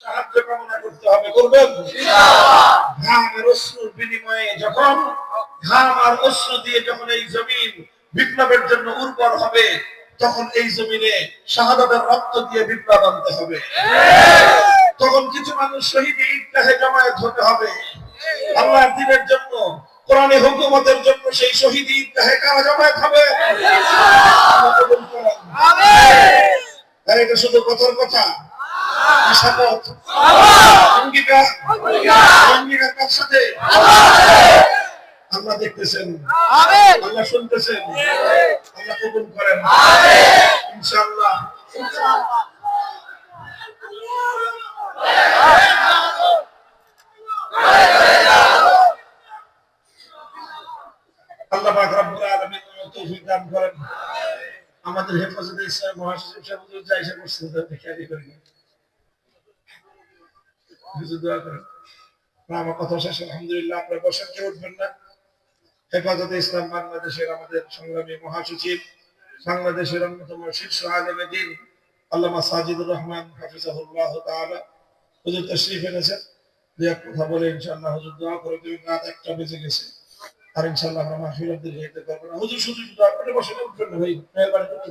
সাহায্য কামনা করতে হবে, করবেন ইনশাআল্লাহ। ঘাম আর অশ্রুর বিনিময়ে যখন ঘাম আর অশ্রু দিয়ে যখন এই জমিন বিপ্লবের জন্য উর্বর হবে, তখন এই জমিনে শাহাদাতের রক্ত দিয়ে বিপ্লব আনতে হবে। তখন কিছু মানুষ শহীদ ঈদগাহে জমায়েত হতে হবে আল্লাহর দ্বীনের জন্য, কোরআনে হুকুমতের জন্য। সেই শহীদ ঈদগাহে কারা জমায়েত হবে? আমিন। আর এটা শুধু কথার কথা, শপথ, অঙ্গীকার, অঙ্গীকার কার সাথে? আল্লাহ দেখতেছেন, আল্লাহ শুনতেছেন, আল্লাহ কবুল করেন ইনশাআল্লাহ। আল্লাহ পাক রব্বুল আলামিন তৌফিক দান করেন। আমাদের হেফাজতে ইসলাম মহাসচিব সাহেব হুজুর যা এসে করছে তাদের খেয়ালই করি হুজুর দোয়া করেন। আমার কথা শেষ, আলহামদুলিল্লাহ। আপনারা বসেন, কেউ উঠবেন না। হেফাজতে ইসলাম বাংলাদেশের আমাদের সংগ্রামী মহাসচিব, বাংলাদেশের অন্যতম শীর্ষ আলেমে দ্বীন আল্লামা সাজিদুর রহমান হাফিজাহুল্লাহ তাআলা হুজুর তাশরীফ এনেছেন। দুই এক কথা বলে ইনশাআল্লাহ হুজুর দোয়া করে দেবেন। রাত 1টা বেজে গেছে, আর ইনশাআল্লাহ আমরা মাহফিল অবধি যেতে পারবো না। হুজুর শুধু দোয়া করে বসে, উঠবেন না ভাই, মেহরবানি করে।